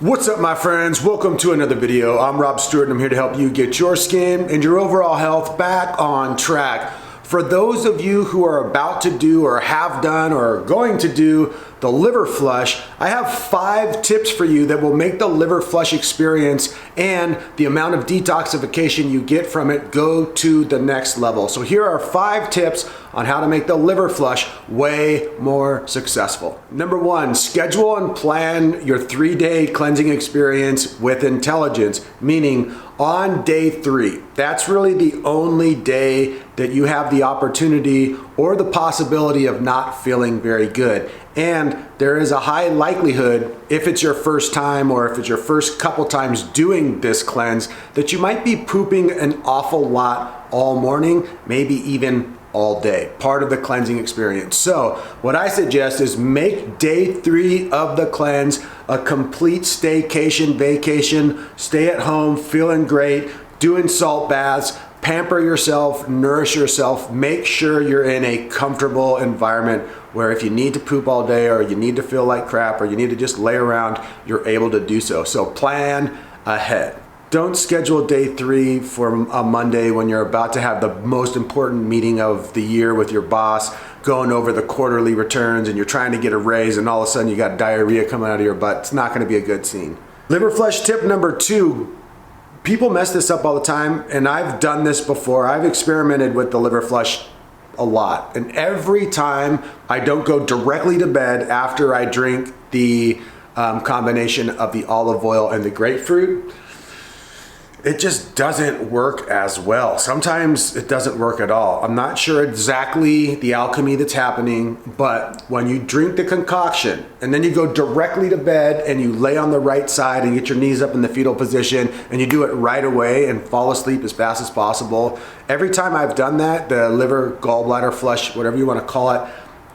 What's up, my friends? Welcome to another video. I'm Rob Stuart and I'm here to help you get your skin and your overall health back on track. For those of you who are about to do or have done or are going to do the liver flush, I have 5 tips for you that will make the liver flush experience and the amount of detoxification you get from it go to the next level. So here are 5 tips on how to make the liver flush way more successful. Number 1, schedule and plan your 3-day cleansing experience with intelligence, meaning on day 3. That's really the only day that you have the opportunity or the possibility of not feeling very good. And there is a high likelihood, if it's your first time or if it's your first couple times doing this cleanse, that you might be pooping an awful lot all morning, maybe even all day, part of the cleansing experience. So what I suggest is make day 3 of the cleanse a complete staycation, vacation, stay at home, feeling great, doing salt baths, pamper yourself, nourish yourself, make sure you're in a comfortable environment where if you need to poop all day or you need to feel like crap or you need to just lay around, you're able to do so. So plan ahead. Don't schedule day 3 for a Monday when you're about to have the most important meeting of the year with your boss, going over the quarterly returns, and you're trying to get a raise and all of a sudden you got diarrhea coming out of your butt. It's not going to be a good scene. Liver flush tip number 2. People mess this up all the time, and I've done this before. I've experimented with the liver flush a lot, and every time I don't go directly to bed after I drink the combination of the olive oil and the grapefruit, it just doesn't work as well. Sometimes it doesn't work at all. I'm not sure exactly the alchemy that's happening, but when you drink the concoction and then you go directly to bed and you lay on the right side and get your knees up in the fetal position and you do it right away and fall asleep as fast as possible, every time I've done that, the liver, gallbladder flush, whatever you want to call it,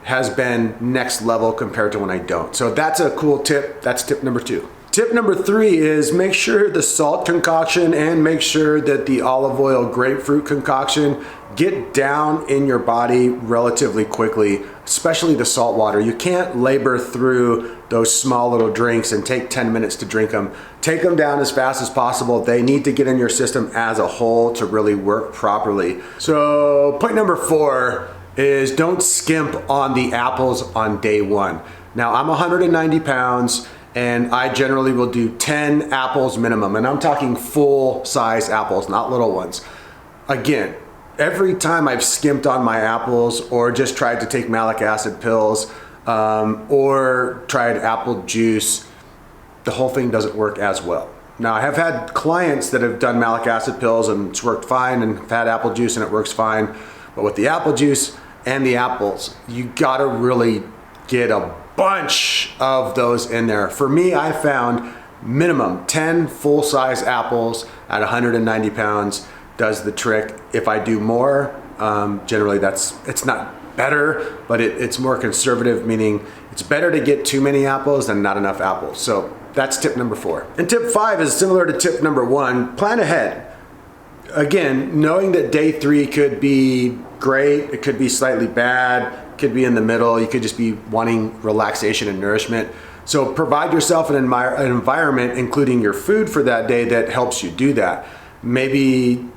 has been next level compared to when I don't. So that's a cool tip. That's tip number 2. Tip number 3 is make sure the salt concoction and make sure that the olive oil grapefruit concoction get down in your body relatively quickly, especially the salt water. You can't labor through those small little drinks and take 10 minutes to drink them. Take them down as fast as possible. They need to get in your system as a whole to really work properly. So point number 4 is don't skimp on the apples on day 1. Now I'm 190 pounds. And I generally will do 10 apples minimum. And I'm talking full size apples, not little ones. Again, every time I've skimped on my apples or just tried to take malic acid pills or tried apple juice, the whole thing doesn't work as well. Now, I have had clients that have done malic acid pills and it's worked fine, and have had apple juice and it works fine. But with the apple juice and the apples, you gotta really get a bunch of those in there. For me, I found minimum 10 full-size apples at 190 pounds does the trick. If I do more, generally it's not better, but it's more conservative, meaning it's better to get too many apples than not enough apples. So that's tip number 4. And tip 5 is similar to tip number 1, plan ahead. Again, knowing that day 3 could be great, it could be slightly bad, could be in the middle, you could just be wanting relaxation and nourishment. So provide yourself an environment, including your food for that day, that helps you do that. Maybe,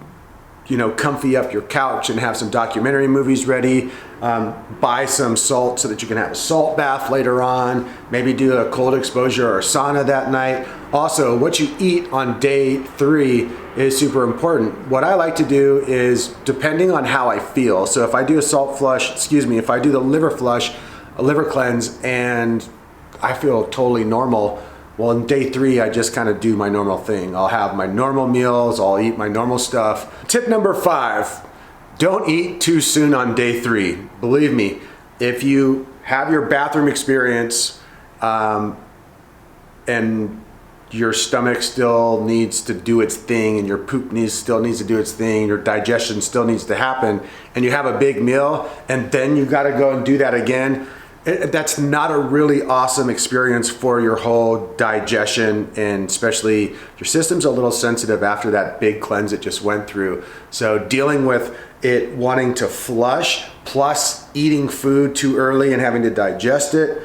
comfy up your couch and have some documentary movies ready. Buy some salt so that you can have a salt bath later on. Maybe do a cold exposure or sauna that night. Also, what you eat on day 3 is super important. What I like to do is, depending on how I feel, so if I do if I do the liver flush, a liver cleanse, and I feel totally normal, well, in day 3, I just kind of do my normal thing. I'll have my normal meals, I'll eat my normal stuff. Tip number 5, don't eat too soon on day 3. Believe me, if you have your bathroom experience and your stomach still needs to do its thing and your poop still needs to do its thing, your digestion still needs to happen, and you have a big meal and then you gotta go and do that again, that's not a really awesome experience for your whole digestion, and especially your system's a little sensitive after that big cleanse it just went through. So dealing with it wanting to flush plus eating food too early and having to digest it,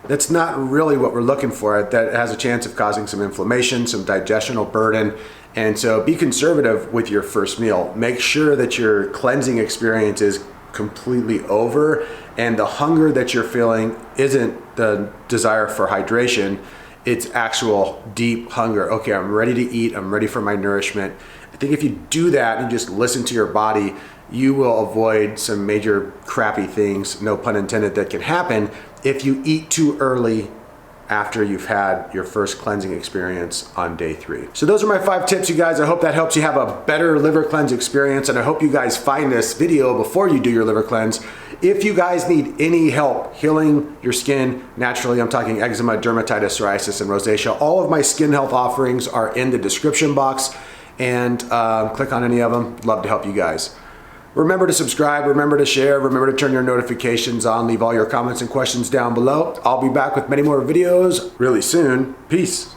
that's not really what we're looking for. That has a chance of causing some inflammation, some digestional burden. And so be conservative with your first meal. Make sure that your cleansing experience is completely over and the hunger that you're feeling isn't the desire for hydration, it's actual deep hunger. Okay, I'm ready to eat, I'm ready for my nourishment. I think if you do that and just listen to your body, you will avoid some major crappy things, no pun intended, that can happen if you eat too early after you've had your first cleansing experience on day 3. So those are my 5 tips, you guys. I hope that helps you have a better liver cleanse experience, and I hope you guys find this video before you do your liver cleanse. If you guys need any help healing your skin naturally, I'm talking eczema, dermatitis, psoriasis, and rosacea, all of my skin health offerings are in the description box, and click on any of them. Love to help you guys. Remember to subscribe, remember to share, remember to turn your notifications on, leave all your comments and questions down below. I'll be back with many more videos really soon. Peace.